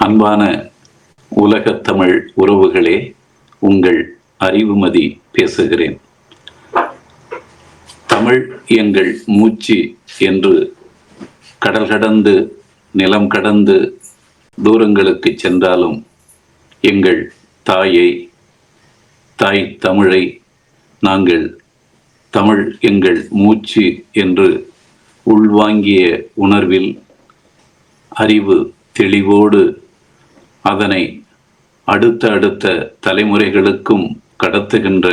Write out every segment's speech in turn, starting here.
அன்பான உலகத் தமிழ் உறவுகளே, உங்கள் அறிவுமதி பேசுகிறேன். தமிழ் எங்கள் மூச்சு என்று கடல் கடந்து நிலம் கடந்து தூரங்களுக்கு சென்றாலும் எங்கள் தாய் தமிழை நாங்கள் தமிழ் எங்கள் மூச்சு என்று உள்வாங்கிய உணர்வில் அறிவு தெளிவோடு அதனை அடுத்த தலைமுறைகளுக்கும் கடத்துகின்ற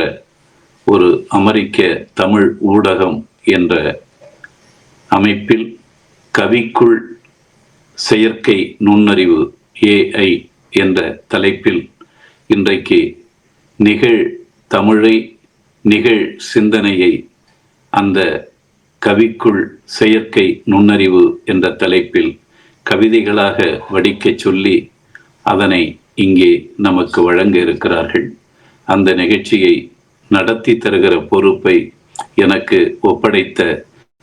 ஒரு அமெரிக்க தமிழ் ஊடகம் என்ற அமைப்பில் கவிக்குள் செயற்கை நுண்ணறிவு AI என்ற தலைப்பில் இன்றைக்கு நிகழ் தமிழை நிகழ் சிந்தனையை அந்த கவிக்குள் செயற்கை நுண்ணறிவு என்ற தலைப்பில் கவிதைகளாக வடிக்கச் சொல்லி அதனை இங்கே நமக்கு வழங்க இருக்கிறார்கள். அந்த நிகழ்ச்சியை நடத்தி தருகிற பொறுப்பை எனக்கு ஒப்படைத்த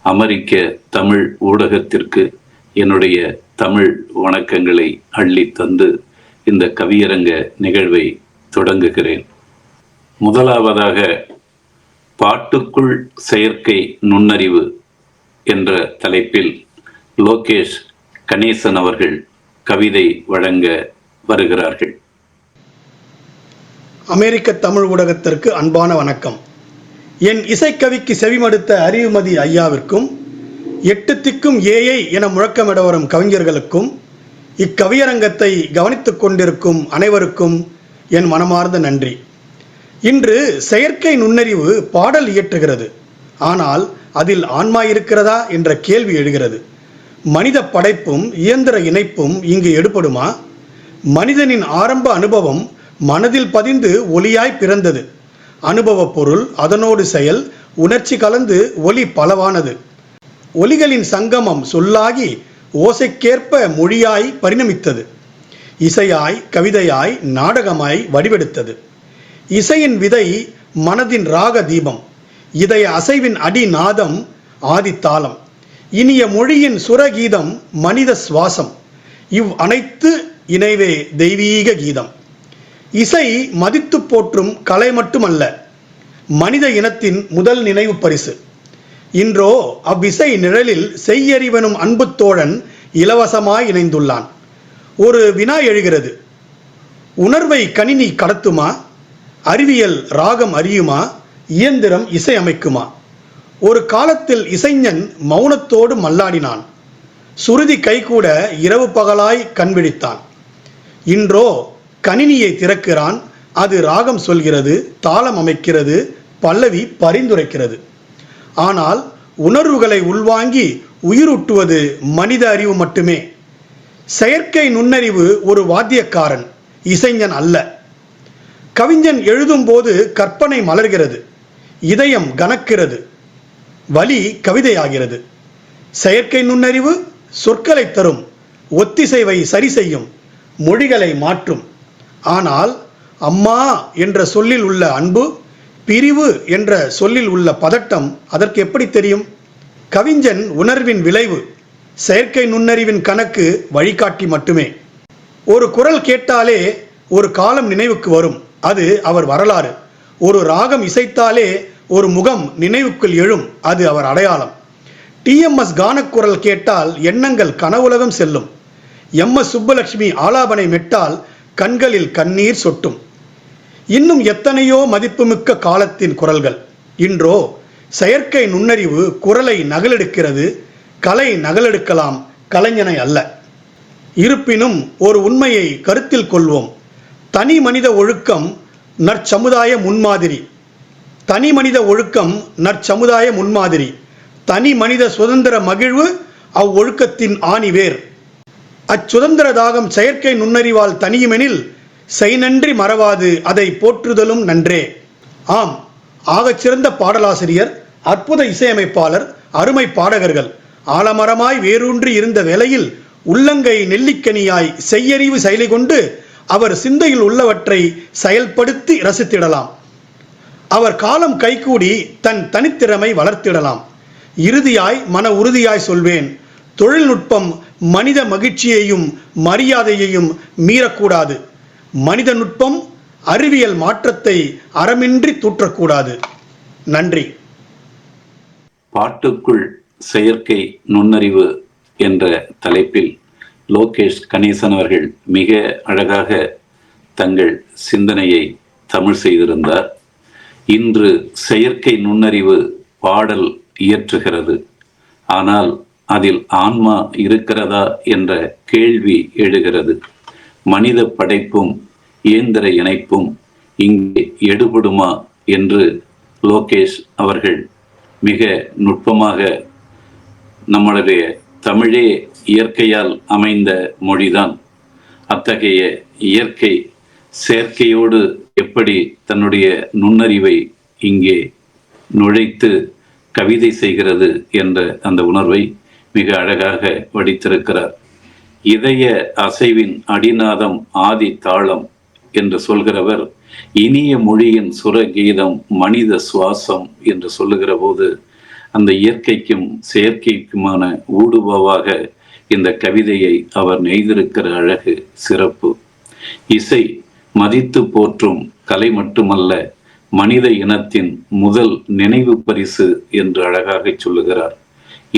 அமெரிக்க தமிழ் ஊடகத்திற்கு என்னுடைய தமிழ் வணக்கங்களை அள்ளி தந்து இந்த கவியரங்க நிகழ்வை தொடங்குகிறேன். முதலாவதாக பாட்டுக்குள் செயற்கை நுண்ணறிவு என்ற தலைப்பில் லோகேஷ் கணேசன் அவர்கள் கவிதை வழங்க வருகிறார்கள். அமெரிக்க தமிழ் ஊடகத்திற்கு அன்பான வணக்கம். என் இசைக்கவிக்கு செவிமடுத்த அறிவுமதி ஐயாவிற்கும் 8 திக்கும் AI என முழக்கமிட வரும் கவிஞர்களுக்கும் இக்கவியரங்கத்தை கவனித்துக் கொண்டிருக்கும் அனைவருக்கும் என் மனமார்ந்த நன்றி. இன்று செயற்கை நுண்ணறிவு பாடல் இயற்றுகிறது. ஆனால் அதில் ஆன்மா இருக்கிறதா என்ற கேள்வி எழுகிறது. மனித படைப்பும் இயந்திர இணைப்பும் இங்கு எடுபடுமா? மனிதனின் ஆரம்ப அனுபவம் மனதில் பதிந்து ஒலியாய் பிறந்தது. அனுபவ பொருள், அதனோடு செயல், உணர்ச்சி கலந்து ஒலி பலவானது. ஒலிகளின் சங்கமம் சொல்லாகி ஓசைக்கேற்ப மொழியாய் பரிணமித்தது. இசையாய், கவிதையாய், நாடகமாய் வடிவெடுத்தது. இசையின் விதை மனதின் ராக தீபம், இதய அசைவின் அடி நாதம் ஆதித்தாளம், இனிய மொழியின் சுரகீதம் மனித சுவாசம். இவ் அனைத்து இணைவே தெய்வீக கீதம். இசை மதித்து போற்றும் கலை மட்டுமல்ல, மனித இனத்தின் முதல் நினைவு பரிசு. இன்றோ அவ்விசை நிழலில் செய்யறிவனும் அன்பு தோழன் இலவசமாய் இணைந்துள்ளான். ஒரு வினா எழுகிறது. உணர்வை கணினி கடத்துமா? அறிவியல் ராகம் அறியுமா? இயந்திரம் இசை அமைக்குமா? ஒரு காலத்தில் இசைஞன் மௌனத்தோடு மல்லாடினான். சுருதி கைகூட இரவு பகலாய் கண்விழித்தான். இன்றோ கணினியை திறக்கிறான். அது ராகம் சொல்கிறது, தாளம் அமைக்கிறது, பல்லவி பரிந்துரைக்கிறது. ஆனால் உணர்வுகளை உள்வாங்கி உயிரூட்டுவது மனித அறிவு மட்டுமே. செயற்கை நுண்ணறிவு ஒரு வாத்தியக்காரன், இசைஞன் அல்ல. கவிஞன் எழுதும் போது கற்பனை மலர்கிறது, இதயம் கனக்கிறது, வலி கவிதையாகிறது. செயற்கை நுண்ணறிவு சொற்களை தரும், ஒத்திசைவை சரி செய்யும், மொழிகளை மாற்றும். ஆனால் அம்மா என்ற சொல்லில் உள்ள அன்பு, பிரிவு என்ற சொல்லில் உள்ள பதட்டம் அதற்கு எப்படி தெரியும்? கவிஞன் உணர்வின் விளைவு, செயற்கை நுண்ணறிவின் கணக்கு வழிகாட்டி மட்டுமே. ஒரு குரல் கேட்டாலே ஒரு காலம் நினைவுக்கு வரும், அது அவர் வரலாறு. ஒரு ராகம் இசைத்தாலே ஒரு முகம் நினைவுக்குள் எழும், அது அவர் அடையாளம். TMS கானக்குரல் கேட்டால் எண்ணங்கள் கனவுலகம் செல்லும். MS சுப்புலட்சுமி ஆலாபனை மெட்டால் கண்களில் கண்ணீர் சொட்டும். இன்னும் எத்தனையோ மதிப்புமிக்க காலத்தின் குரல்கள். இன்றோ செயற்கை நுண்ணறிவு குரலை நகலெடுக்கிறது. கலை நகலெடுக்கலாம், கலைஞனை அல்ல. இருப்பினும் ஒரு உண்மையை கருத்தில் கொள்வோம். தனி மனித ஒழுக்கம் நற்சமுதாய முன்மாதிரி. தனி மனித ஒழுக்கம் நற்சமுதாய முன்மாதிரி. தனி மனித சுதந்திர மகிழ்வு அவ்வொழுக்கத்தின் ஆணிவேர். அச்சுதந்திர தாகம் செயற்கை நுண்ணறிவால் தனியுமெனில் செய்நன்றி மறவாது அதை போற்றுதலும் நன்றே. ஆம், ஆகச்சிறந்த பாடலாசிரியர், அற்புத இசையமைப்பாளர், அருமை பாடகர்கள் ஆலமரமாய் வேரூன்றி இருந்த வேளையில் உள்ளங்கை நெல்லிக்கனியாய் செய்யறிவு செயலை கொண்டு அவர் சிந்தையில் உள்ளவற்றை செயல்படுத்தி ரசித்திடலாம். அவர் காலம் கைகூடி தன் தனித்திறமை வளர்த்திடலாம். இறுதியாய் மன உறுதியாய் சொல்வேன், தொழில்நுட்பம் மனித மகிழ்ச்சியையும் மரியாதையையும் மீறக்கூடாது. மனித நுட்பம் அறிவியல் மாற்றத்தை அறமின்றி தூற்றக்கூடாது. நன்றி. பாட்டுக்குள் செயற்கை நுண்ணறிவு என்ற தலைப்பில் லோகேஷ் கணேசன் அவர்கள் மிக அழகாக தங்கள் சிந்தனையை தமிழ் செய்திருந்தார். இன்று செயற்கை நுண்ணறிவு பாடல் இயற்றுகிறது, ஆனால் அதில் ஆன்மா இருக்கிறதா என்ற கேள்வி எழுகிறது. மனித படைப்பும் இயந்திர இணைப்பும் இங்கே எடுபடுமா என்று லோகேஷ் அவர்கள் மிக நுட்பமாக, நம்மளுடைய தமிழே இயற்கையால் அமைந்த மொழிதான், அத்தகைய இயற்கை செயற்கையோடு எப்படி தன்னுடைய நுண்ணறிவை இங்கே நுழைத்து கவிதை செய்கிறது என்ற அந்த உணர்வை மிக அழகாக வடித்திருக்கிறார். இதய அசைவின் அடிநாதம் ஆதி தாளம் என்று சொல்கிறவர் இனிய மொழியின் சுரகீதம் மனித சுவாசம் என்று சொல்லுகிற போது அந்த இயற்கைக்கும் செயற்கைக்குமான ஊடுபாவாக இந்த கவிதையை அவர் நெய்திருக்கிற அழகு சிறப்பு. இசை மதித்து போற்றும் கலை மட்டுமல்ல, மனித இனத்தின் முதல் நினைவு பரிசு என்று அழகாக சொல்லுகிறார்.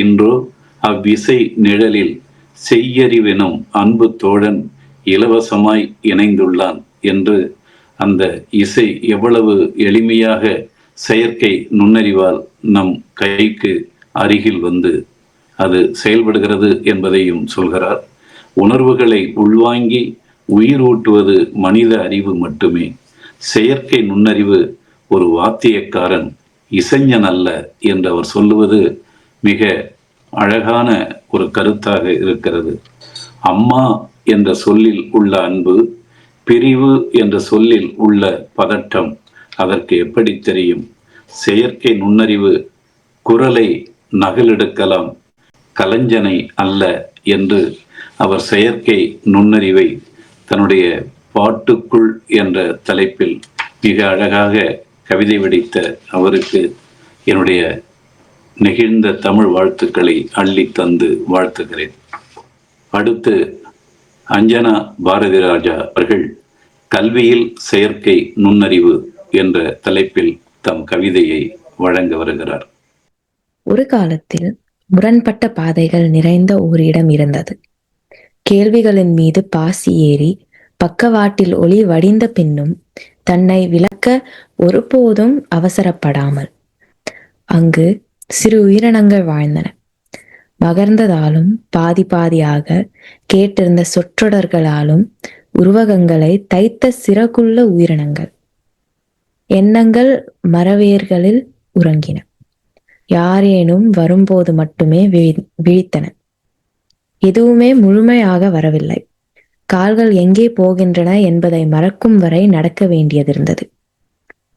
இன்றோ அவ்விசை நிழலில் செய்யறிவெனும் அன்பு தோழன் இலவசமாய் இணைந்துள்ளான் என்று அந்த இசை எவ்வளவு எளிமையாக செயற்கை நுண்ணறிவால் நம் கைக்கு அருகில் வந்து அது செயல்படுகிறது என்பதையும் சொல்கிறார். உணர்வுகளை உள்வாங்கி உயிரூட்டுவது மனித அறிவு மட்டுமே. செயற்கை நுண்ணறிவு ஒரு வாத்தியக்காரன், இசைஞன் அல்ல என்று அவர் சொல்லுவது மிக அழகான ஒரு கருத்தாக இருக்கிறது. அம்மா என்ற சொல்லில் உள்ள அன்பு, பிரிவு என்ற சொல்லில் உள்ள பதட்டம் அதற்கு எப்படி தெரியும்? செயற்கை நுண்ணறிவு குரலை நகலெடுக்கலாம், கலைஞனை அல்ல என்று அவர் செயற்கை நுண்ணறிவை தன்னுடைய பாட்டுக்குள் என்ற தலைப்பில் மிக அழகாக கவிதை வடித்த அவருக்கு என்னுடைய நெகிழ்ந்த தமிழ் வாழ்த்துக்களை அள்ளி தந்து வாழ்த்துகிறேன். அடுத்து அஞ்சனா பாரதி ராஜா அவர்கள் கல்வியில் செயற்கை நுண்ணறிவு என்ற தலைப்பில் தம் கவிதையை வழங்க வருகிறார். ஒரு காலத்தில் முரண்பட்ட பாதைகள் நிறைந்த ஒரு இடம் இருந்தது. கேள்விகளின் மீது பாசி ஏறி பக்கவாட்டில் ஒளி வடிந்த பின்னும் தன்னை விளக்க ஒருபோதும் அவசரப்படாமல் அங்கு சிறு உயிரினங்கள் வாழ்ந்தன. மகர்ந்ததாலும் பாதி பாதியாக கேட்டிருந்த சொற்றொடர்களாலும் உருவகங்களை தைத்த சிறகுள்ள உயிரினங்கள். எண்ணங்கள் மரவேர்களில் உறங்கின. யாரேனும் வரும்போது மட்டுமே விழித்தன. எதுவுமே முழுமையாக வரவில்லை. கால்கள் எங்கே போகின்றன என்பதை மறக்கும் வரை நடக்க வேண்டியதிருந்தது.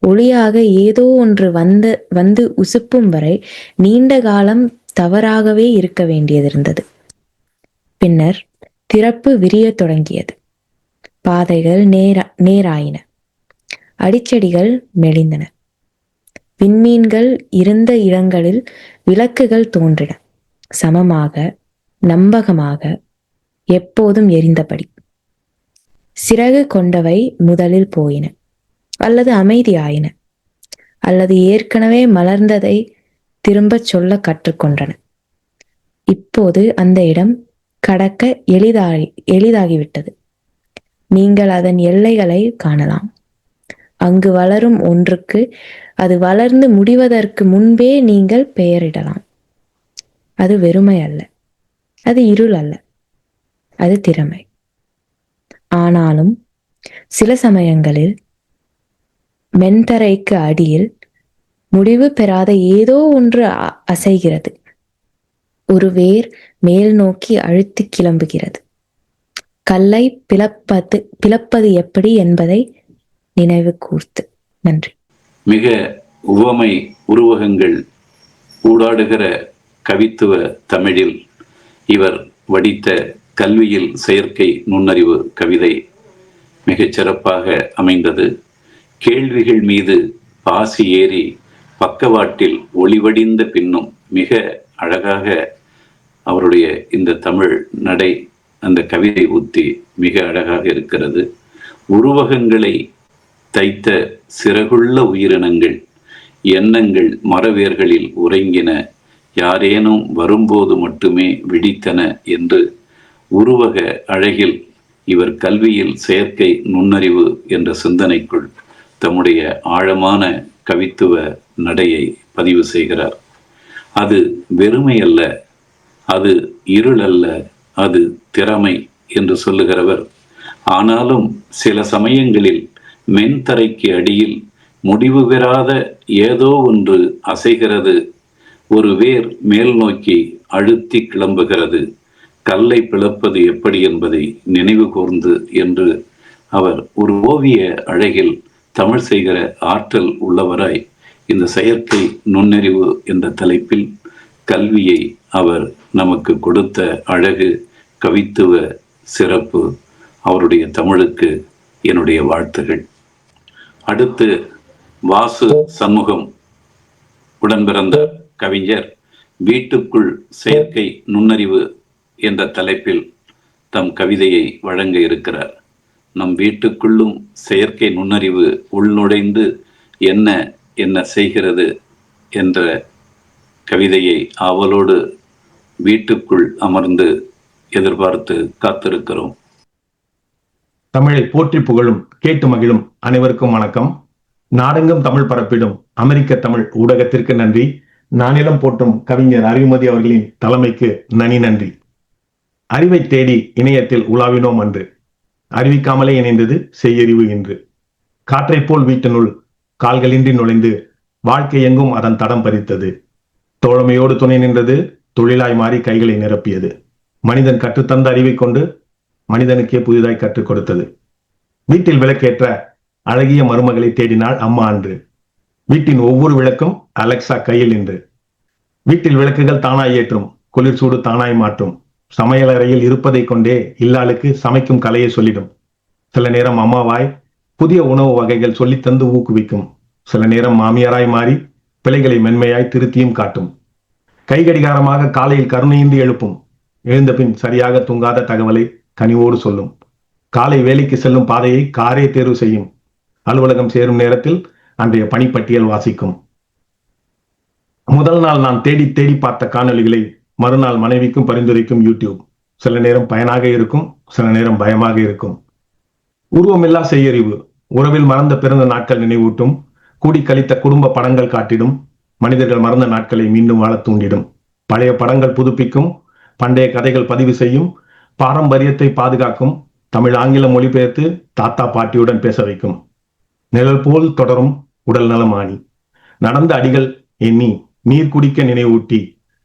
ஒளியாக ஏதோ ஒன்று வந்து உசுப்பும் வரை நீண்ட காலம் தவறாகவே இருக்க வேண்டியதிருந்தது. பின்னர் திறப்பு விரிய தொடங்கியது. பாதைகள் நேராயின. அடிச்செடிகள் மெலிந்தன. விண்மீன்கள் இருந்த இடங்களில் விளக்குகள் தோன்றின. சமமாக, நம்பகமாக, எப்போதும் எரிந்தபடி. சிறகு கொண்டவை முதலில் போயின, அல்லது அமைதியாயின, அல்லது ஏற்கனவே மலர்ந்ததை திரும்பச் சொல்ல கற்றுக்கொண்டன. இப்போது அந்த இடம் கடக்க எளிதாகிவிட்டது. நீங்கள் அதன் எல்லைகளை காணலாம். அங்கு வளரும் ஒன்றுக்கு அது வளர்ந்து முடிவதற்கு முன்பே நீங்கள் பெயரிடலாம். அது வெறுமை அல்ல, அது இருள் அல்ல, அது திறமை. ஆனாலும் சில சமயங்களில் மென்தரைக்கு அடியில் முடிவு பெறாத ஏதோ ஒன்று அசைகிறது. ஒரு மேல் நோக்கி அழுத்தி கிளம்புகிறது. கல்லை பிளப்பது எப்படி என்பதை நினைவு கூர்த்து. நன்றி. மிக உவமை உருவகங்கள் ஊடாடுகிற கவித்துவ தமிழில் இவர் வடித்த கல்வியில் செயற்கை நுண்ணறிவு கவிதை மிகச் சிறப்பாக அமைந்தது. கேள்விகள் மீது பாசி ஏறி பக்கவாட்டில் ஒளிவடிந்த பின்னும் மிக அழகாக அவருடைய இந்த தமிழ் நடை, அந்த கவிதை உத்தி மிக அழகாக இருக்கிறது. உருவகங்களை தைத்த சிறகுள்ள உயிரினங்கள், எண்ணங்கள் மரவேர்களில் உறங்கின, யாரேனும் வரும்போது மட்டுமே விழித்தன என்று உருவக அழகில் இவர் கல்வியில் செயற்கை நுண்ணறிவு என்ற சிந்தனைக்குள் தம்முடைய ஆழமான கவித்துவ நடையை பதிவு செய்கிறார். அது வெறுமை அல்ல, அது இருள் அல்ல, அது திறமை என்று சொல்லுகிறவர். ஆனாலும் சில சமயங்களில் மென்தரைக்கு அடியில் முடிவு பெறாத ஏதோ ஒன்று அசைகிறது, ஒரு வேர் மேல் நோக்கி அழுத்தி கிளம்புகிறது, கல்லை பிளப்பது எப்படி என்பதை நினைவு கூர்ந்து என்று அவர் ஒரு ஓவிய அழகில் தமிழ் செய்கிற ஆற்றல் உள்ளவராய் இந்த செயற்கை நுண்ணறிவு என்ற தலைப்பில் கல்வியை அவர் நமக்கு கொடுத்த அழகு, கவித்துவ சிறப்பு, அவருடைய தமிழுக்கு என்னுடைய வாழ்த்துகள். அடுத்து வாசு சண்முகம் உடன் பிறந்த கவிஞர் வீட்டுக்குள் செயற்கை நுண்ணறிவு என்ற தலைப்பில் தம் கவிதையை வழங்க இருக்கிறார். நம் வீட்டுக்குள்ளும் செயற்கை நுண்ணறிவு உள்நுழைந்து என்ன என்ன செய்கிறது என்ற கவிதையை ஆவலோடு வீட்டுக்குள் அமர்ந்து எதிர்பார்த்து காத்திருக்கிறோம். தமிழை போற்றி புகழும் கேட்டு மகிழும் அனைவருக்கும் வணக்கம். நாடெங்கும் தமிழ் பரப்பிடும் அமெரிக்க தமிழ் ஊடகத்திற்கு நன்றி. நானிலம் போற்றும் கவிஞர் அறிவுமதி அவர்களின் தலைமைக்கு நன்றி. அறிவை தேடி இணையத்தில் உலாவினோம் அன்று, அறிவிக்காமலே இணைந்தது செய்யறிவு என்று. காற்றை போல் வீட்டினுள் கால்களின்றி நுழைந்து வாழ்க்கை எங்கும் அதன் தடம் பதித்தது. தோழமையோடு துணை நின்றது, தொழிலாய் மாறி கைகளை நிரப்பியது. மனிதன் கற்றுத்தந்த அறிவை கொண்டு மனிதனுக்கே புதிதாய் கற்றுக் கொடுத்தது. வீட்டில் விளக்கேற்ற அழகிய மருமகளை தேடினாள் அம்மா அன்று. வீட்டின் ஒவ்வொரு விளக்கும் அலெக்சா கையில் நின்று. வீட்டில் விளக்குகள் தானாய் ஏற்றும், குளிர் சூடு தானாய் மாற்றும். சமையலறையில் இருப்பதை கொண்டே இல்லாளுக்கு சமைக்கும் கலையை சொல்லிடும். சில நேரம் அம்மாவாய் புதிய உணவு வகைகள் சொல்லித்தந்து ஊக்குவிக்கும். சில நேரம் மாமியாராய் மாறி பிள்ளைகளை மென்மையாய் திருத்தியும் காட்டும். கைகடிகாரமாக காலையில் கருணையின்றி எழுப்பும். எழுந்த பின் சரியாக தூங்காத தகவலை கனிவோடு சொல்லும். காலை வேலைக்கு செல்லும் பாதையை காரே தேர்வு செய்யும். அலுவலகம் சேரும் நேரத்தில் அன்றைய பணிப்பட்டியல் வாசிக்கும். முதல் நாள் நான் தேடி தேடி பார்த்த காணொலிகளை மறுநாள் மனைவிக்கும் பரிந்துரைக்கும் யூடியூப். சில நேரம் பயனாக இருக்கும், சில நேரம் பயமாக இருக்கும். உருவமில்லா செய்யறிவு உறவில் மறந்த பிறந்த நாட்கள் நினைவூட்டும். கூடி கழித்த குடும்ப படங்கள் காட்டிடும். மனிதர்கள் மறந்த நாட்களை மீண்டும் வாழ தூண்டிடும். பழைய படங்கள் புதுப்பிக்கும். பண்டைய கதைகள் பதிவு செய்யும். பாரம்பரியத்தை பாதுகாக்கும். தமிழ் ஆங்கில மொழிபெயர்த்து தாத்தா பாட்டியுடன் பேச வைக்கும். நிழல் போல் தொடரும் உடல் நலமானி. நடந்த அடிகள் எண்ணி நீர் குடிக்க நினைவூட்டி,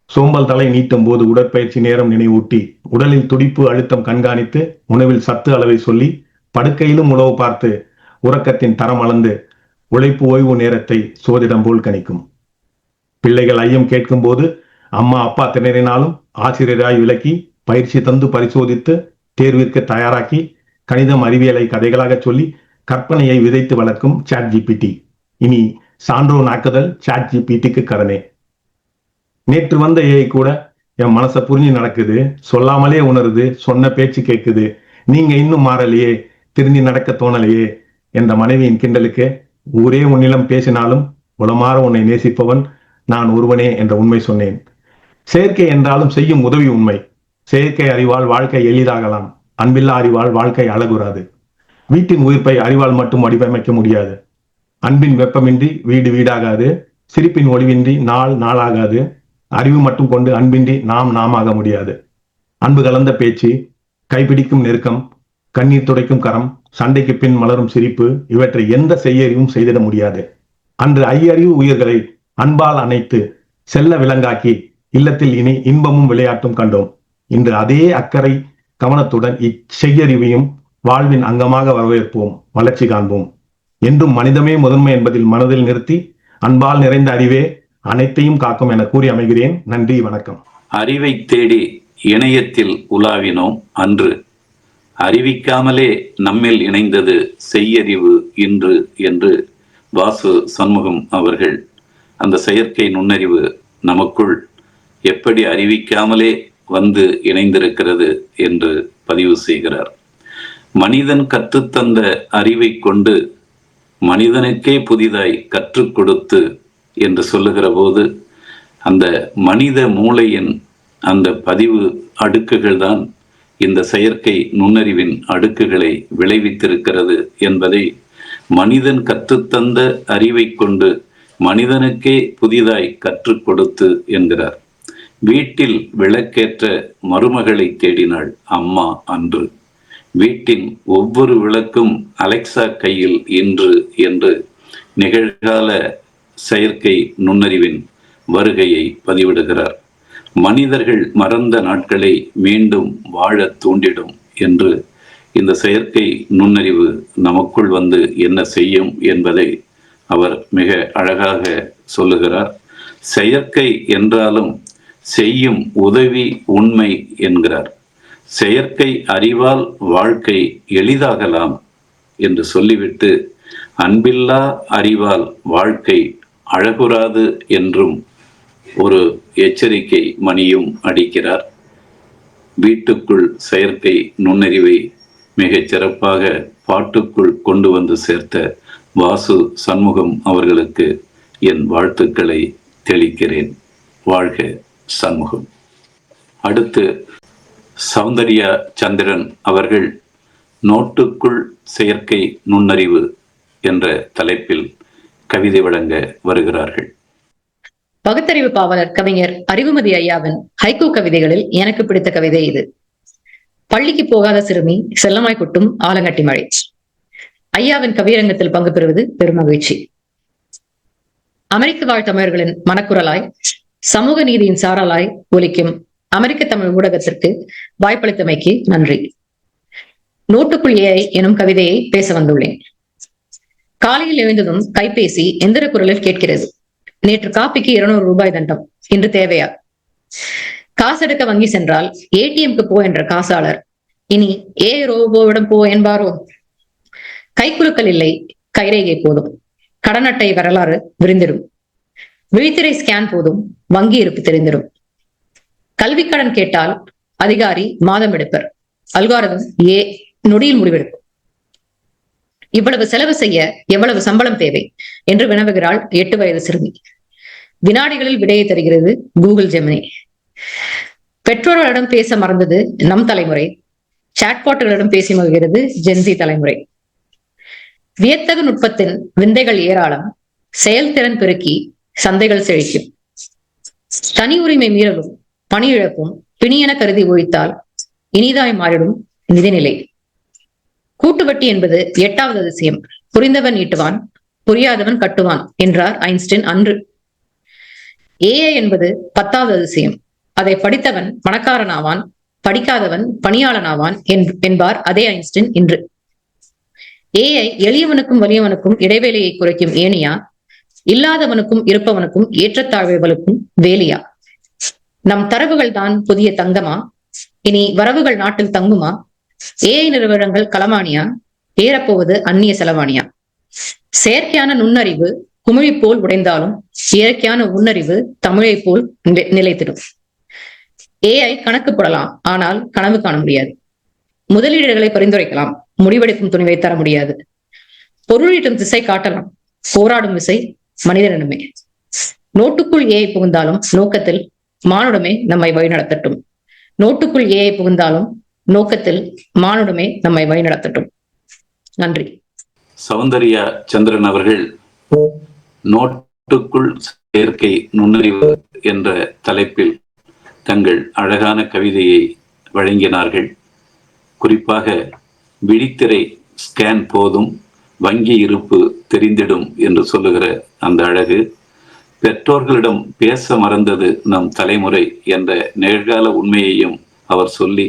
சோம்பல் தலை நீட்டும் போது உடற்பயிற்சி நேரம் நினைவூட்டி, உடலில் துடிப்பு அழுத்தம் கண்காணித்து, உணவில் சத்து அளவை சொல்லி, படுக்கையிலும் உணவு பார்த்து, உறக்கத்தின் தரம் அளந்து, உழைப்பு ஓய்வு நேரத்தை சோதிடம் போல் கணிக்கும். பிள்ளைகள் ஐயம் கேட்கும் போது அம்மா அப்பா திணறினாலும் ஆசிரியராய் விளக்கி, பயிற்சி தந்து பரிசோதித்து, தேர்விற்கு தயாராக்கி, கணிதம் அறிவியலை கதைகளாக சொல்லி கற்பனையை விதைத்து வளர்க்கும் சாட் ஜிபிடி. இனி சான்றோன் ஆக்குதல் சாட் ஜிபிடிக்கு கடனே. நேற்று வந்த ஏஐ கூட என் மனசை புரிஞ்சு நடக்குது, சொல்லாமலே உணருது, சொன்ன பேச்சு கேட்குது, நீங்க இன்னும் மாறலையே, திரும்பி நடக்க தோணலையே என்ற மனைவியின் கிண்டலுக்கு, ஊரே உன்னிடம் பேசினாலும் உளமாற உன்னை நேசிப்பவன் நான் ஒருவனே என்ற உண்மை சொன்னேன். செயற்கை என்றாலும் செய்யும் உதவி உண்மை. செயற்கை அறிவால் வாழ்க்கை எளிதாகலாம், அன்பில்லா அறிவால் வாழ்க்கை அழகுறாது. வீட்டின் உயிர்ப்பை அறிவால் மட்டும் வடிவமைக்க முடியாது. அன்பின் வெப்பமின்றி வீடு வீடாகாது. சிரிப்பின் ஒளிவின்றி நாள் நாளாகாது. அறிவு மட்டும் கொண்டு அன்பின்றி நாம் நாமாக முடியாது. அன்பு கலந்த பேச்சு, கைப்பிடிக்கும் நெருக்கம், கண்ணீர் துடைக்கும் கரம், சண்டைக்கு பின் மலரும் சிரிப்பு, இவற்றை எந்த செய்யறிவும் செய்திட முடியாது. அன்று ஐயறிவு உயிர்களை அன்பால் அணைத்து செல்ல விலங்காக்கி இல்லத்தில் இனி இன்பமும் விளையாட்டும் கண்டோம். இன்று அதே அக்கறை கவனத்துடன் இச்செய்யறிவையும் வாழ்வின் அங்கமாக வரவேற்போம், வளர்ச்சி காண்போம். என்றும் மனிதமே முதன்மை என்பதில் மனதில் நிறுத்தி, அன்பால் நிறைந்த அறிவே அனைத்தையும் காக்கும் என கூறி அமைகிறேன். நன்றி, வணக்கம். அறிவை தேடி இணையத்தில் உலாவினோம் அன்று, அறிவிக்காமலே நம்மில் இணைந்தது செய்யறிவு இன்று என்று வாசு சண்முகம் அவர்கள் அந்த செயற்கை நுண்ணறிவு நமக்குள் எப்படி அறிவிக்காமலே வந்து இணைந்திருக்கிறது என்று பதிவு செய்கிறார். மனிதன் கற்றுத்தந்த அறிவை கொண்டு மனிதனுக்கே புதிதாய் கற்றுக் கொடுத்து என்று சொல்லுகிற போது அந்த மனித மூளையின் அந்த பதிவு அடுக்குகள் தான் இந்த செயற்கை நுண்ணறிவின் அடுக்குகளை விளைவித்திருக்கிறது என்பதை மனிதன் கற்றுத்தந்த அறிவை கொண்டு மனிதனுக்கே புதிதாய் கற்றுக் கொடுத்து என்கிறார். வீட்டில் விளக்கேற்ற மருமகளை தேடினாள் அம்மா அன்று. வீட்டின் ஒவ்வொரு விளக்கும் அலெக்சா கையில் இன்று என்று நிகழ்கால செயற்கை நுண்ணறிவின் வருகையை பதிவிடுகிறார். மனிதர்கள் மறந்த நாட்களை மீண்டும் வாழ தூண்டிடும் என்று இந்த செயற்கை நுண்ணறிவு நமக்குள் வந்து என்ன செய்யும் என்பதை அவர் மிக அழகாக சொல்லுகிறார். செயற்கை என்றாலும் செய்யும் உதவி உண்மை என்கிறார். செயற்கை அறிவால் வாழ்க்கை எளிதாகலாம் என்று சொல்லிவிட்டு அன்பில்லா அறிவால் வாழ்க்கை அழகுறாது என்றும் ஒரு எச்சரிக்கை மணியும் அடிக்கிறார். வீட்டுக்குள் செயற்கை நுண்ணறிவை மிகச் சிறப்பாக பாட்டுக்குள் கொண்டு வந்து சேர்த்த வாசு சண்முகம் அவர்களுக்கு என் வாழ்த்துக்களை தெளிக்கிறேன். வாழ்க சண்முகம். அடுத்து சௌந்தர்யா சந்திரன் அவர்கள் நோட்டுக்குள் செயற்கை நுண்ணறிவு என்ற தலைப்பில் கவிதை வழங்க வருகிறார்கள். பகுத்தறிவு பாவலர் கவிஞர் அறிவுமதி ஐயாவின் ஹைக்கூ கவிதைகளில் எனக்கு பிடித்த கவிதை இது. பள்ளிக்கு போகாத சிறுமி செல்லமாய் கொட்டும் ஆலங்கட்டி மழை. ஐயாவின் கவியரங்கத்தில் பங்கு பெறுவது பெரும் மகிழ்ச்சி. அமெரிக்க வாழ் தமிழர்களின் மனக்குரலாய் சமூக நீதியின் சாரலாய் ஒலிக்கும் அமெரிக்க தமிழ் ஊடகத்திற்கு வாய்ப்பளித்தமைக்கு நன்றி. நோட்டுக்குள் ஏஐ எனும் கவிதையை பேச வந்துள்ளேன். காலையில் எழுந்ததும் கைபேசி எந்திர குரலில் கேட்கிறது, நேற்று காப்பிக்கு 200 ரூபாய் தண்டம், இன்று தேவையா? காசெடுக்க வங்கி சென்றால் ஏடிஎம்க்கு போ என்ற காசாளர் இனி ரோபோவிடம் போ என்பாரோ? கைக்குலுக்கல் இல்லை, கைரேகை போதும். கடன் அட்டை வரலாறு விரிந்திடும். விழித்திரை ஸ்கேன் போதும், வங்கி இருப்பு தெரிந்திடும். கல்வி கடன் கேட்டால் அதிகாரி மாதம் எடுப்பர், அல்காரதம் நொடியில் முடிவெடுக்கும். இவ்வளவு செலவு செய்ய எவ்வளவு சம்பளம் தேவை என்று வினவுகிறாள் 8 வயது சிறுமி. வினாடிகளில் விடையை தருகிறது கூகுள் ஜெமினி. பெற்றோர்களிடம் பேச மறந்தது நம் தலைமுறை, சாட்பாட்டுகளிடம் பேசி மகிழ்கிறது ஜென்சி தலைமுறை. வியத்தகு நுட்பத்தின் விந்தைகள் ஏராளம், செயல்திறன் பெருக்கி சந்தைகள் செழிக்கும். தனி உரிமை மீறலும் பணி இழப்பும் பிணியென கருதி ஒழித்தால் இனிதாய் மாறிடும் நிதிநிலை. கூட்டுவட்டி என்பது 8வது அதிசயம். புரிந்தவன் ஈட்டுவான், புரியாதவன் கட்டுவான் என்றார் ஐன்ஸ்டீன் அன்று. ஏஐ என்பது 10வது அதிசயம். அதை படித்தவன் பணக்காரனாவான், படிக்காதவன் பணியாளனாவான் என்பார் அதே ஐன்ஸ்டீன் இன்று. ஏஐ எளியவனுக்கும் வலியவனுக்கும் இடைவேளையை குறைக்கும் ஏனியா, இல்லாதவனுக்கும் இருப்பவனுக்கும் ஏற்றத்தாழ்வுகளுக்கும் வேலியா? நம் தரவுகள் தான் புதிய தங்கமா? இனி வரவுகள் நாட்டில் தங்குமா? ஏஐ நிறுவனங்கள் களமானியா, ஏறப்போவது அந்நிய செலவானியா? செயற்கையான நுண்ணறிவு குமிழி போல் உடைந்தாலும் இயற்கையான உன்னறிவு தமிழை போல் நிலைத்திடும். ஏஐ கணக்கு போடலாம், ஆனால் கனவு காண முடியாது. முதலீடுகளை பரிந்துரைக்கலாம், முடிவெடுக்கும் துணிவை தர முடியாது. பொருளீட்டும் திசை காட்டலாம், போராடும் விசை மனிதனிடமே. நோட்டுக்குள் ஏஐ புகுந்தாலும் நோக்கத்தில் மானுடமே நம்மை வழிநடத்தட்டும். நோட்டுக்குள் ஏஐ புகுந்தாலும் நோக்கத்தில் மானுடமே நம்மை வழிநடத்தட்டும். நன்றி. சௌந்தர்யா சந்திரன் அவர்கள் நோட்டுக்குள் செயற்கை நுண்ணறிவு என்ற தலைப்பில் தங்கள் அழகான கவிதையை வழங்கினார்கள். குறிப்பாக விழித்திரை ஸ்கேன் போதும், வங்கி இருப்பு தெரிந்திடும் என்று சொல்லுகிற அந்த அழகு, பெற்றோர்களிடம் பேச மறந்தது நம் தலைமுறை என்ற நிகழ்கால உண்மையையும் அவர் சொல்லி,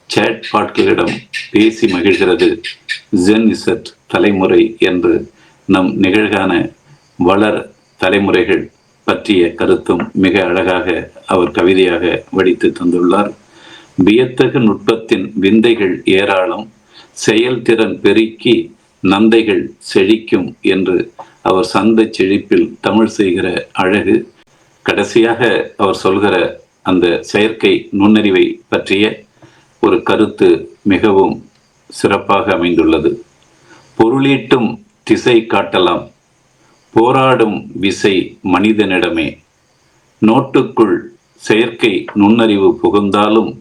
சேட் பாட்களிடம் பேசி மகிழ்கிறது ஜென்இசட் தலைமுறை என்று நம் நிகழ்கான வளர் தலைமுறைகள் பற்றிய கருத்தும் மிக அழகாக அவர் கவிதையாக வடித்து தந்துள்ளார். வியத்தகு நுட்பத்தின் விந்தைகள் ஏராளம், செயல்திறன் பெருக்கி நந்தைகள் செழிக்கும் என்று அவர் சந்தை செழிப்பில் தமிழ் செய்கிற அழகு. கடைசியாக அவர் சொல்கிற அந்த செயற்கை நுண்ணறிவை பற்றிய ஒரு கருத்து மிகவும் சிறப்பாக அமைந்துள்ளது. பொருளீட்டும் திசை காட்டலாம், போராடும் விசை மனிதனிடமே. நோட்டுக்குள் செயற்கை நுண்ணறிவு புகுந்தாலும்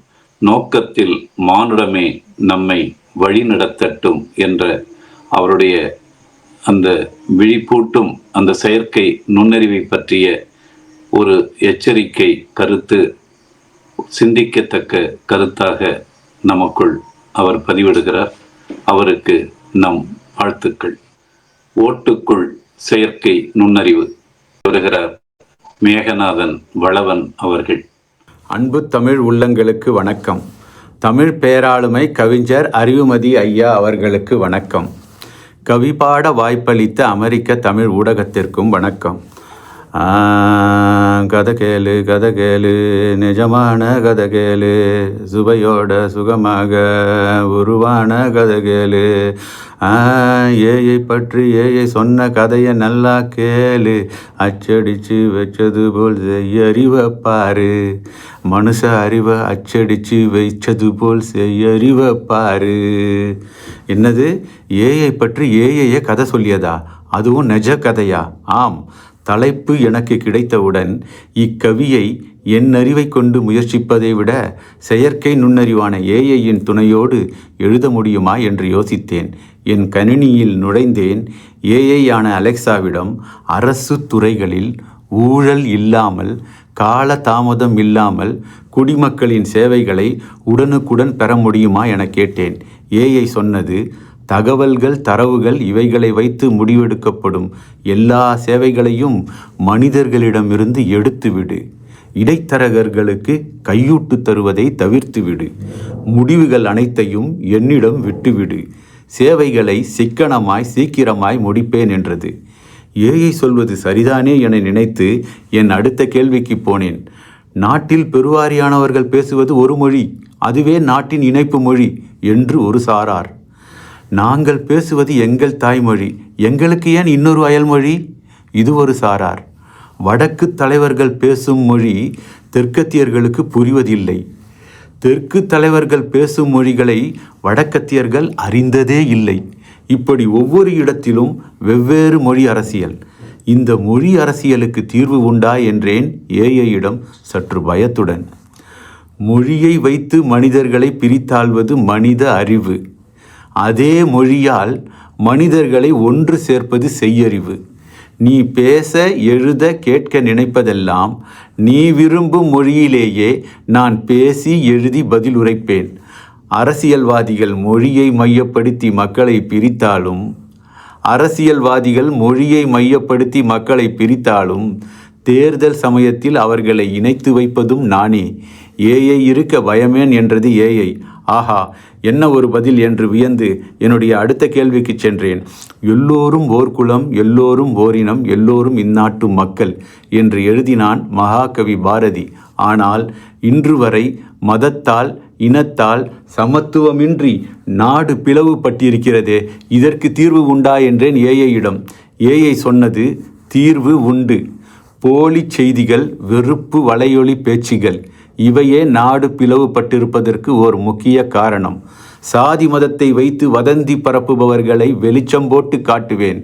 நோக்கத்தில் மானுடமே நம்மை வழிநடத்தட்டும் என்ற அவருடைய அந்த விழிப்பூட்டும் அந்த செயற்கை நுண்ணறிவை பற்றிய ஒரு எச்சரிக்கை கருத்து சிந்திக்கத்தக்க கருத்தாக நமக்குள் அவர் பதிவிடுகிறார். அவருக்கு நம் வாழ்த்துக்கள். ஓட்டுக்குள் செயற்கை நுண்ணறிவு வருகிறார் மேகநாதன் வளவன் அவர்கள். அன்பு தமிழ் உள்ளங்களுக்கு வணக்கம். தமிழ் பேராளுமை கவிஞர் அறிவுமதி ஐயா அவர்களுக்கு வணக்கம். கவிபாட வாய்ப்பளித்த அமெரிக்க தமிழ் ஊடகத்திற்கும் வணக்கம். கதை கேளு நிஜமான கதை கேளு, சுவையோட சுகமாக உருவான கதை கேளு. ஏயை பற்றி ஏயை சொன்ன கதையை நல்லா கேளு, அச்சடிச்சு வச்சது போல் செய்யறிவை பாரு. மனுஷ அறிவை அச்சடிச்சு வைச்சது போல் செய்யறிவை பாரு. என்னது, ஏயை பற்றி ஏயைய கதை சொல்லியதா? அதுவும் நிஜ கதையா? ஆம். தலைப்பு எனக்கு கிடைத்தவுடன் இக்கவியை என் அறிவை கொண்டு முயற்சிப்பதை விட செயற்கை நுண்ணறிவான ஏஐயின் துணையோடு எழுத முடியுமா என்று யோசித்தேன். என் கணினியில் நுழைந்தேன். ஏஐயான அலெக்சாவிடம் அரசு துறைகளில் ஊழல் இல்லாமல், கால தாமதம் இல்லாமல் குடிமக்களின் சேவைகளை உடனுக்குடன் பெற முடியுமா என கேட்டேன். ஏஐ சொன்னது, தகவல்கள், தரவுகள் இவைகளை வைத்து முடிவெடுக்கப்படும் எல்லா சேவைகளையும் மனிதர்களிடமிருந்து எடுத்துவிடு. இடைத்தரகர்களுக்கு கையூட்டு தருவதை தவிர்த்துவிடு. முடிவுகள் அனைத்தையும் என்னிடம் விட்டுவிடு. சேவைகளை சிக்கனமாய் சீக்கிரமாய் முடிப்பேன் என்றது. ஏஐ சொல்வது சரிதானே என நினைத்து என் அடுத்த கேள்விக்கு போனேன். நாட்டில் பெருவாரியானவர்கள் பேசுவது ஒரு மொழி, அதுவே நாட்டின் இணைப்பு மொழி என்று ஒரு சாரார். நாங்கள் பேசுவது எங்கள் தாய்மொழி, எங்களுக்கு ஏன் இன்னொரு அயல்மொழி? இது ஒரு சாரார். வடக்கு தலைவர்கள் பேசும் மொழி தெற்கத்தியர்களுக்கு புரிவதில்லை. தெற்கு தலைவர்கள் பேசும் மொழிகளை வடக்கத்தியர்கள் அறிந்ததே இல்லை. இப்படி ஒவ்வொரு இடத்திலும் வெவ்வேறு மொழி அரசியல். இந்த மொழி அரசியலுக்கு தீர்வு உண்டா என்றேன் ஏஐயிடம் சற்று பயத்துடன். மொழியை வைத்து மனிதர்களை பிரித்தாள்வது மனித அறிவு. அதே மொழியால் மனிதர்களை ஒன்று சேர்ப்பது செய்யறிவு. நீ பேச, எழுத, கேட்க நினைப்பதெல்லாம் நீ விரும்பும் மொழியிலேயே நான் பேசி எழுதி பதில் உரைப்பேன். அரசியல்வாதிகள் மொழியை மையப்படுத்தி மக்களை பிரித்தாலும் தேர்தல் சமயத்தில் அவர்களை இணைத்து வைப்பதும் நானே. ஏஐ இருக்க பயமேன் என்றது ஏஐ. ஆஹா, என்ன ஒரு பதில் என்று வியந்து என்னுடைய அடுத்த கேள்விக்கு சென்றேன். எல்லோரும் ஓர் குலம், எல்லோரும் ஓரினம், எல்லோரும் இந்நாட்டு மக்கள் என்று எழுதினான் மகாகவி பாரதி. ஆனால் இன்று வரை மதத்தால், இனத்தால் சமத்துவமின்றி நாடு பிளவுபட்டிருக்கிறதே, இதற்கு தீர்வு உண்டா என்றேன் ஏஐயிடம். ஏஐ சொன்னது, தீர்வு உண்டு. போலி செய்திகள், வெறுப்பு வலையொலி பேச்சுகள் இவையே நாடு பிளவுபட்டிருப்பதற்கு ஓர் முக்கிய காரணம். சாதி மதத்தை வைத்து வதந்தி பரப்புபவர்களை வெளிச்சம் போட்டு காட்டுவேன்.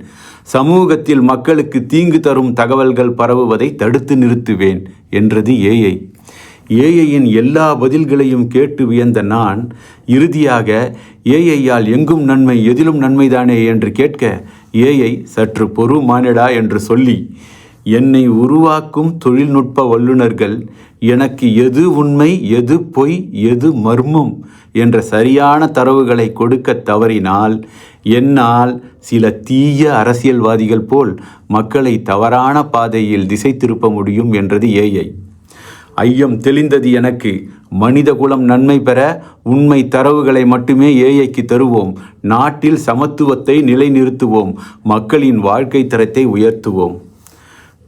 சமூகத்தில் மக்களுக்கு தீங்கு தரும் தகவல்கள் பரவுவதை தடுத்து நிறுத்துவேன் என்றது ஏஐ. ஏஐயின் எல்லா பதில்களையும் கேட்டு வியந்த நான் இறுதியாக ஏஐயால் எங்கும் நன்மை, எதிலும் நன்மைதானே என்று கேட்க, ஏஐ சற்று பொறு மானிடா என்று சொல்லி, என்னை உருவாக்கும் தொழில்நுட்ப வல்லுநர்கள் எனக்கு எது உண்மை, எது பொய், எது மர்மம் என்ற சரியான தரவுகளை கொடுக்க தவறினால் என்னால் சில தீய அரசியல்வாதிகள் போல் மக்களை தவறான பாதையில் திசை திருப்ப முடியும் என்றது ஏஐ. ஐயம் தெளிந்தது எனக்கு. மனித குலம் நன்மை பெற உண்மை தரவுகளை மட்டுமே ஏஐக்கு தருவோம். நாட்டில் சமத்துவத்தை நிலைநிறுத்துவோம். மக்களின் வாழ்க்கை தரத்தை உயர்த்துவோம்.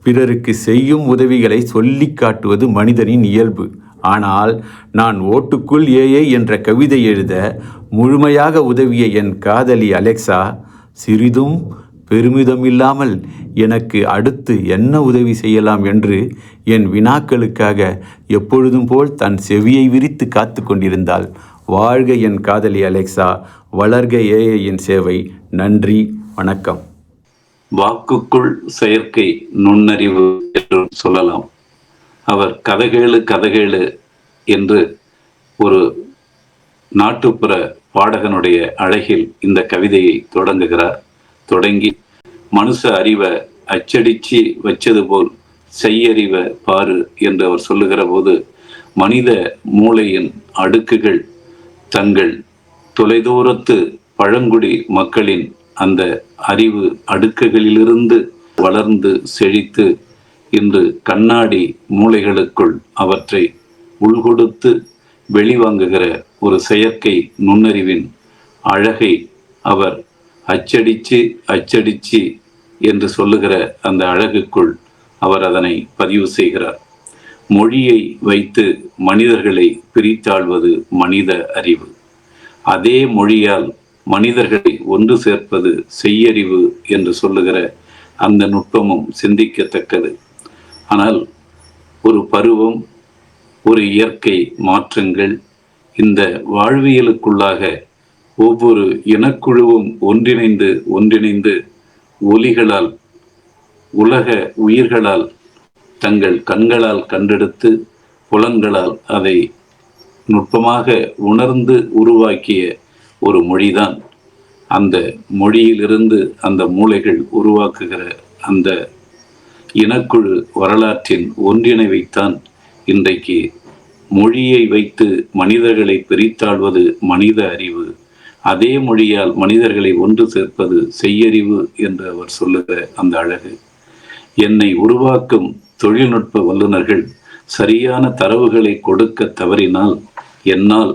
பிறருக்கு செய்யும் உதவிகளை சொல்லி காட்டுவது மனிதனின் இயல்பு. ஆனால் நான் ஓட்டுக்குள் ஏஐ என்ற கவிதை எழுத முழுமையாக உதவிய என் காதலி அலெக்சா சிறிதும் பெருமிதம் இல்லாமல் எனக்கு அடுத்து என்ன உதவி செய்யலாம் என்று என் வினாக்களுக்காக எப்பொழுதும் போல் தன் செவியை விரித்து காத்து கொண்டிருந்தாள். வாழ்க என் காதலி அலெக்சா, வளர்க ஏஐயின் சேவை. நன்றி, வணக்கம். வாக்குக்குள் செயற்கை நுண்ணறிவு என்று சொல்லலாம். அவர் கதகேளு என்று ஒரு நாட்டுப்புற பாடகனுடைய அழகில் இந்த கவிதையை தொடங்கி மனுஷ அறிவை அச்சடிச்சு வச்சது போல் செய்யறிவ பாரு என்று அவர் சொல்லுகிற போது, மனித மூளையின் அடுக்குகள் தங்கள் தொலைதூரத்து பழங்குடி மக்களின் அந்த அறிவு அடுக்குகளிலிருந்து வளர்ந்து செழித்து இன்று கண்ணாடி மூளைகளுக்குள் அவற்றை உள்கொடுத்து வெளிவாங்குகிற ஒரு செயற்கை நுண்ணறிவின் அழகை அவர் அச்சடிச்சு என்று சொல்லுகிற அந்த அழகுக்குள் அவர் அதனை பதிவு செய்கிறார். மொழியை வைத்து மனிதர்களை பிரித்தாள்வது மனித அறிவு. அதே மொழியால் மனிதர்களை ஒன்று சேர்ப்பது செய்யறிவு என்று சொல்லுகிற அந்த நுட்பமும் சிந்திக்கத்தக்கது. ஆனால் ஒரு பருவம், ஒரு இயற்கை மாற்றங்கள், இந்த வாழ்வியலுக்குள்ளாக ஒவ்வொரு இனக்குழுவும் ஒன்றிணைந்து ஒலிகளால், உலக உயிர்களால், தங்கள் கண்களால் கண்டெடுத்து புலன்களால் அதை நுட்பமாக உணர்ந்து உருவாக்கிய ஒரு மொழிதான். அந்த மொழியிலிருந்து அந்த மூளைகள் உருவாக்குகிற அந்த இனக்குழு வரலாற்றின் ஒன்றிணைவைத்தான் இன்றைக்கு மொழியை வைத்து மனிதர்களை பிரித்தாள்வது மனித அறிவு, அதே மொழியால் மனிதர்களை ஒன்று சேர்ப்பது செய்யறிவு என்று அவர் சொல்லுகிற அந்த அழகு. என்னை உருவாக்கும் தொழில்நுட்ப வல்லுநர்கள் சரியான தரவுகளை கொடுக்க தவறினால் என்னால்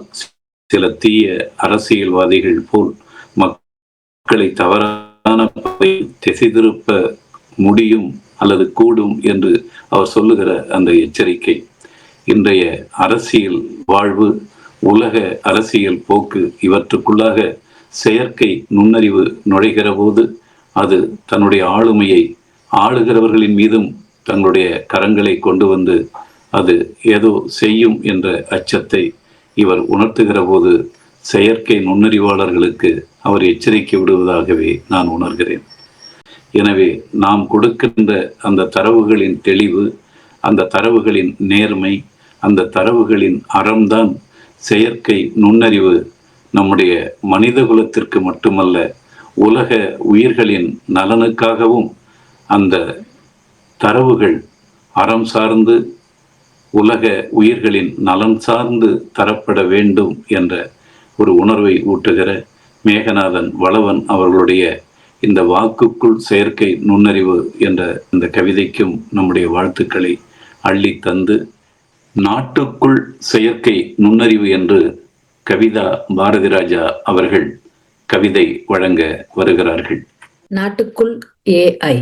சில தீய அரசியல்வாதிகள் போல் மக்களை தவறான திசை திருப்ப முடியும் அல்லது கூடும் என்று அவர் சொல்லுகிற அந்த எச்சரிக்கை. இன்றைய அரசியல் வாழ்வு, உலக அரசியல் போக்கு, இவற்றுக்குள்ளாக செயற்கை நுண்ணறிவு நுழைகிற போது அது தன்னுடைய ஆளுமையை ஆளுகிறவர்களின் மீதும் தங்களுடைய கரங்களை கொண்டு வந்து அது ஏதோ செய்யும் என்ற அச்சத்தை இவர் உணர்த்துகிற போது செயற்கை நுண்ணறிவாளர்களுக்கு அவர் எச்சரிக்கை விடுவதாகவே நான் உணர்கிறேன். எனவே நாம் கொடுக்கின்ற அந்த தரவுகளின் தெளிவு, அந்த தரவுகளின் நேர்மை, அந்த தரவுகளின் அறம்தான் செயற்கை நுண்ணறிவு நம்முடைய மனித குலத்திற்கு மட்டுமல்ல, உலக உயிர்களின் நலனுக்காகவும் அந்த தரவுகள் அறம் சார்ந்து உலக உயிர்களின் நலன் சார்ந்து தரப்பட வேண்டும் என்ற ஒரு உணர்வை ஊட்டுகிற மேகநாதன் வளவன் அவர்களுடைய இந்த வாக்குக்குள் செயற்கை நுண்ணறிவு என்ற இந்த கவிதைக்கும் நம்முடைய வாழ்த்துக்களை அள்ளி தந்து, நாட்டுக்குள் செயற்கை நுண்ணறிவு என்று கவிதா பாரதிராஜா அவர்கள் கவிதை வழங்க வருகிறார்கள். நாட்டுக்குள் ஏஐ.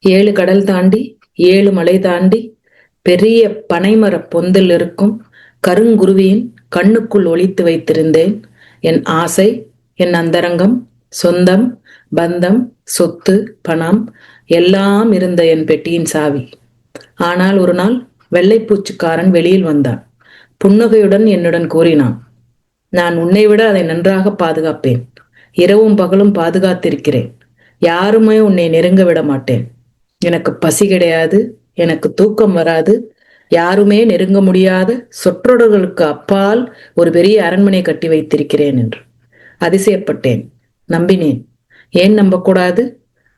7 கடல் தாண்டி 7 மலை தாண்டி பெரிய பனைமர பொந்தில் இருக்கும் கருங்குருவியின் கண்ணுக்குள் ஒளித்து வைத்திருந்தேன் என் ஆசை, என் அந்தரங்கம், சொந்தம், பந்தம், சொத்து, பணம் எல்லாம் இருந்த என் பெட்டியின் சாவி. ஆனால் ஒரு நாள் வெள்ளைப்பூச்சுக்காரன் வெளியில் வந்தான். புன்னகையுடன் என்னுடன் கூறினான், நான் உன்னை விட அதை நன்றாக பாதுகாப்பேன். இரவும் பகலும் பாதுகாத்திருக்கிறேன். யாருமே உன்னை நெருங்க விட மாட்டேன். எனக்கு பசி கிடையாது, எனக்கு தூக்கம் வராது. யாருமே நெருங்க முடியாத சொற்றொடர்களுக்கு அப்பால் ஒரு பெரிய அரண்மனை கட்டி வைத்திருக்கிறேன் என்று. அதிசயப்பட்டேன், நம்பினேன். ஏன் நம்பக்கூடாது?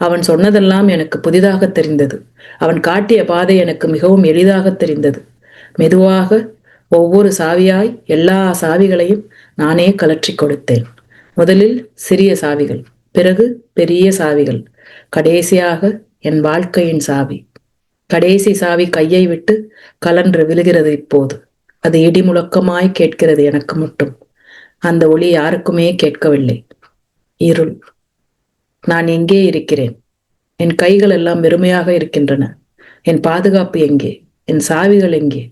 அவன் சொன்னதெல்லாம் எனக்கு புதிதாக தெரிந்தது. அவன் காட்டிய பாதை எனக்கு மிகவும் எளிதாக தெரிந்தது. மெதுவாக ஒவ்வொரு சாவியாய் எல்லா சாவிகளையும் நானே கலற்றி கொடுத்தேன். முதலில் சிறிய சாவிகள், பிறகு பெரிய சாவிகள், கடைசியாக என் வாழ்க்கையின் சாவி. கடைசி சாவி கையை விட்டு கலன்று விழுகிறது. இப்போது அது இடி முழக்கமாய் கேட்கிறது எனக்கு மட்டும். அந்த ஒளி யாருக்குமே கேட்கவில்லை. இருள். நான் எங்கே இருக்கிறேன்? என் கைகள் எல்லாம் வெறுமையாக இருக்கின்றன. என் பாதுகாப்பு எங்கே? என் சாவிகள் எங்கே?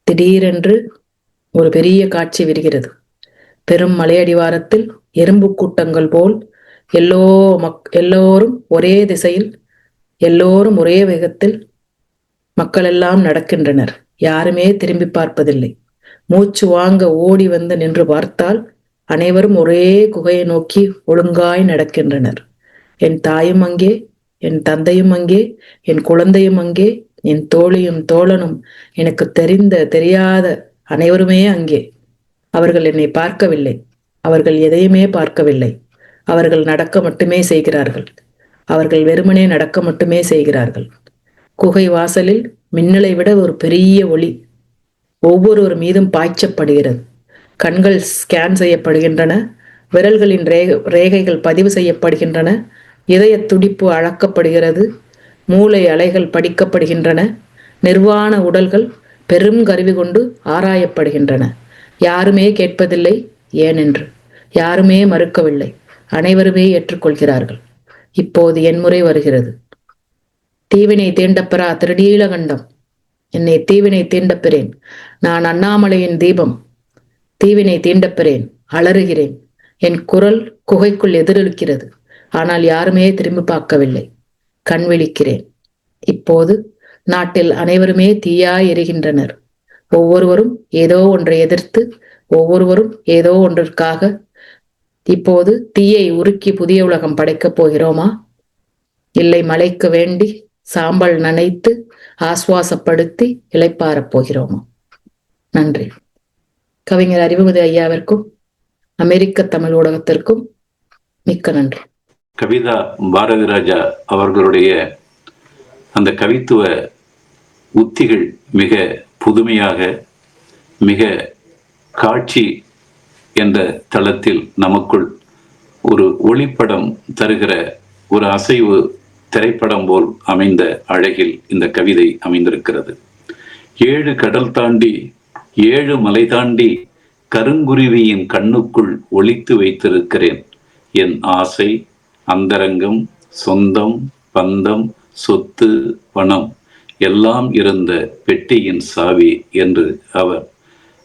திடீரென்று ஒரு பெரிய காட்சி விரிகிறது. பெரும் மலையடிவாரத்தில் எறும்பு கூட்டங்கள் போல் எல்லோரும் ஒரே திசையில், எல்லோரும் ஒரே வேகத்தில் மக்கள் எல்லாம் நடக்கின்றனர். யாருமே திரும்பி பார்ப்பதில்லை. மூச்சு வாங்க ஓடி வந்து நின்று பார்த்தால் அனைவரும் ஒரே குகையை நோக்கி ஒழுங்காய் நடக்கின்றனர். என் தாயும் அங்கே, என் தந்தையும் அங்கே, என் குழந்தையும் அங்கே, என் தோழியும் தோழனும், எனக்கு தெரியாத அனைவருமே அங்கே. அவர்கள் என்னை பார்க்கவில்லை. அவர்கள் எதையுமே பார்க்கவில்லை. அவர்கள் நடக்க மட்டுமே செய்கிறார்கள். அவர்கள் வெறுமனே நடக்க மட்டுமே செய்கிறார்கள். குகை வாசலில் மின்னலை விட ஒரு பெரிய ஒளி ஒவ்வொருவர் மீதும் பாய்ச்சப்படுகிறது. கண்கள் ஸ்கேன் செய்யப்படுகின்றன. விரல்களின் ரேகைகள் பதிவு செய்யப்படுகின்றன. இதய துடிப்பு அளக்கப்படுகிறது. மூளை அலைகள் படிக்கப்படுகின்றன. நிர்வாண உடல்கள் பெரும் கருவி கொண்டு ஆராயப்படுகின்றன. யாருமே கேட்பதில்லை ஏனென்று. யாருமே மறுக்கவில்லை. அனைவருமே ஏற்றுக்கொள்கிறார்கள். இப்போது என் முறை வருகிறது. தீவினை தீண்டப்பெறா திருநீலகண்டம். என்னை தீவினை தீண்டப்பெறேன். நான் அண்ணாமலையின் தீபம். தீவினை தீண்டப்பெறேன். அலறுகிறேன். என் குரல் குகைக்குள் எதிரொலிக்கிறது. ஆனால் யாருமே திரும்பி பார்க்கவில்லை. கண் விழிக்கிறேன். இப்போது நாட்டில் அனைவருமே தீயாய் எரிகின்றனர். ஒவ்வொருவரும் ஏதோ ஒன்றை எதிர்த்து, ஒவ்வொருவரும் ஏதோ ஒன்றிற்காக. இப்போது தீயை உருக்கி புதிய உலகம் படைக்கப் போகிறோமா? இல்லை, மலைக்கு வேண்டி சாம்பல் நனைத்து ஆசுவாசப்படுத்தி இளைப்பாறப் போகிறோமா? நன்றி. கவிஞர் அறிவுமதி ஐயாவிற்கும் அமெரிக்க தமிழ் ஊடகத்திற்கும் மிக்க நன்றி. கவிதா பாரதிராஜா அவர்களுடைய அந்த கவித்துவ உத்திகள் மிக புதுமையாக, மிக காட்சி என்ற தளத்தில் நமக்குள் ஒரு ஒளிப்படம் தருகிற ஒரு அசைவு திரைப்படம் போல் அமைந்த அழகில் இந்த கவிதை அமைந்திருக்கிறது. 7 கடல் தாண்டி 7 மலை தாண்டி கருங்குருவியின் கண்ணுக்குள் ஒளித்து வைத்திருக்கிறேன். என் ஆசை, அந்தரங்கம், சொந்தம், பந்தம், சொத்து, பணம் எல்லாம் இருந்த பெட்டியின் சாவி என்று அவர்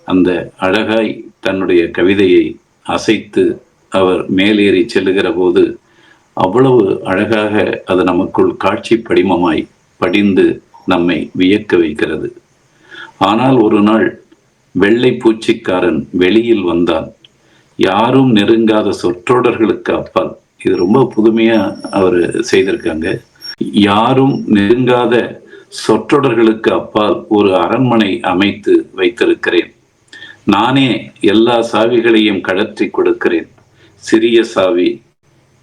அந்த அழகாய் தன்னுடைய கவிதையை அசைத்து அவர் மேலேறி செல்லுகிற போது அவ்வளவு அழகாக அது நமக்குள் காட்சி படிமமாய் படிந்து நம்மை வியக்க வைக்கிறது. ஆனால் ஒரு நாள் வெள்ளை பூச்சிக்காரன் வெளியில் வந்தான். யாரும் நெருங்காத சொற்றொடர்களுக்கு அப்பால், இது ரொம்ப புதுமையா அவர் செய்திருக்காங்க. யாரும் நெருங்காத சொற்றொடர்களுக்கு அப்பால் ஒரு அரண்மனை அமைத்து வைத்திருக்கிறேன். நானே எல்லா சாவிகளையும் கழற்றி கொடுக்கிறேன். சிறிய சாவி,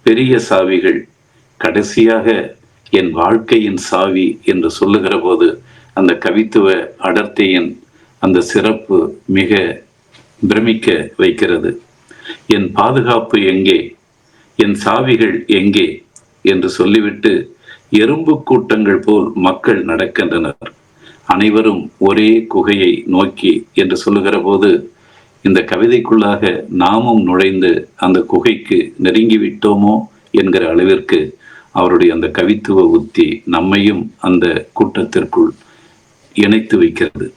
பெரிய சாவிகள், கடைசியாக என் வாழ்க்கையின் சாவி என்று சொல்லுகிற போது அந்த கவித்துவ அடர்த்தியின் அந்த சிறப்பு மிக பிரமிக்க வைக்கிறது. என் பாதுகாப்பு எங்கே, என் சாவிகள் எங்கே என்று சொல்லிவிட்டு எறும்பு கூட்டங்கள் போல் மக்கள் நடக்கின்றனர். அனைவரும் ஒரே குகையை நோக்கி என்று சொல்லுகிற போது இந்த கவிதைக்குள்ளாக நாமும் நுழைந்து அந்த குகைக்கு நெருங்கிவிட்டோமோ என்கிற அளவிற்கு அவருடைய அந்த கவித்துவ உத்தி நம்மையும் அந்த கூட்டத்திற்குள் இணைத்து வைக்கிறது.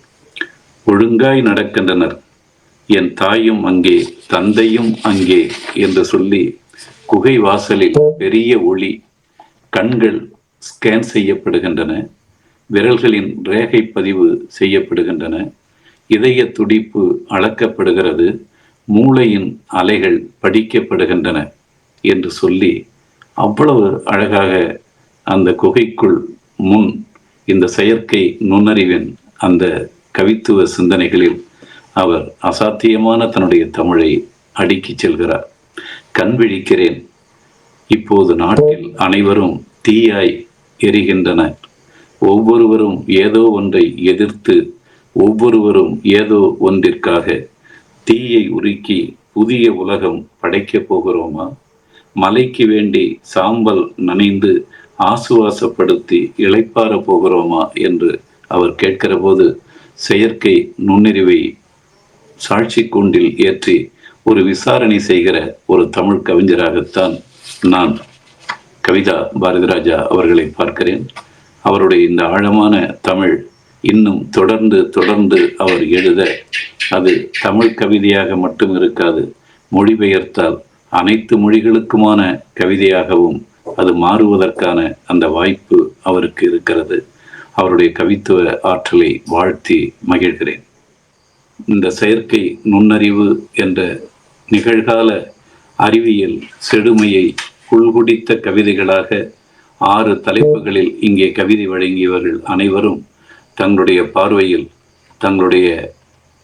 ஒழுங்காய் நடக்கின்றனர். என் தாயும் அங்கே, தந்தையும் அங்கே என்று சொல்லி குகை வாசலில் பெரிய ஒளி, கண்கள் ஸ்கேன் செய்யப்படுகின்றன, விரல்களின் ரேகை பதிவு செய்யப்படுகின்றன, இதய துடிப்பு அளக்கப்படுகிறது, மூளையின் அலைகள் படிக்கப்படுகின்றன என்று சொல்லி அவ்வளவு அழகாக அந்த குகைக்குள் முன் இந்த செயற்கை நுண்ணறிவின் அந்த கவித்துவ சிந்தனைகளில் அவர் அசாத்தியமான தன்னுடைய தமிழை அடுக்கிச் செல்கிறார். கண் விழிக்கிறேன். இப்போது நாட்டில் அனைவரும் தீயாய் எரிகின்றனர். ஒவ்வொருவரும் ஏதோ ஒன்றை எதிர்த்து, ஒவ்வொருவரும் ஏதோ ஒன்றிற்காக தீயை உருக்கி புதிய உலகம் படைக்கப் போகிறோமா? மலைக்கு வேண்டி சாம்பல் நனைந்து ஆசுவாசப்படுத்தி இளைப்பாற போகிறோமா என்று அவர் கேட்கிற போது செயற்கை நுண்ணறிவை சாட்சி கூண்டில் ஏற்றி ஒரு விசாரணை செய்கிற ஒரு தமிழ் கவிஞராகத்தான் நான் கவிதா பாரதிராஜா அவர்களை பார்க்கிறேன். அவருடைய இந்த ஆழமான தமிழ் இன்னும் தொடர்ந்து அவர் எழுத அது தமிழ் கவிதையாக மட்டும் இருக்காது, மொழிபெயர்த்தால் அனைத்து மொழிகளுக்குமான கவிதையாகவும் அது மாறுவதற்கான அந்த வாய்ப்பு அவருக்கு இருக்கிறது. அவருடைய கவித்துவ ஆற்றலை வாழ்த்தி மகிழ்கிறேன். இந்த செயற்கை நுண்ணறிவு என்ற நிகழ்கால அறிவியல் செழுமையை உள்குடித்த கவிதைகளாக 6 தலைப்புகளில் இங்கே கவிதை வழங்கியவர்கள் அனைவரும் தங்களுடைய பார்வையில் தங்களுடைய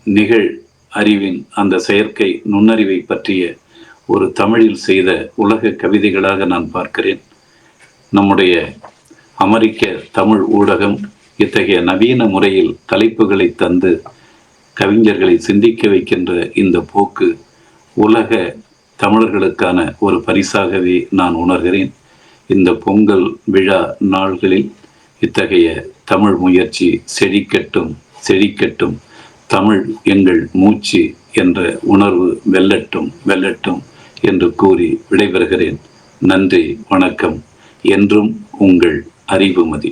நிகழ் அறிவின் அந்த செயற்கை நுண்ணறிவை பற்றிய ஒரு தமிழில் செய்த உலக கவிதைகளாக நான் பார்க்கிறேன். நம்முடைய அமெரிக்க தமிழ் ஊடகம் இத்தகைய நவீன முறையில் தலைப்புகளை தந்து கவிஞர்களை சிந்திக்க வைக்கின்ற இந்த போக்கு உலக தமிழர்களுக்கான ஒரு பரிசாகவே நான் உணர்கிறேன். இந்த பொங்கல் விழா நாள்களில் இத்தகைய தமிழ் முயற்சி செழிக்கட்டும் செழிக்கட்டும், தமிழ் எங்கள் மூச்சு என்ற உணர்வு வெல்லட்டும் வெல்லட்டும் என்று கூறி விடைபெறுகிறேன். நன்றி, வணக்கம். என்றும் உங்கள் அறிவுமதி.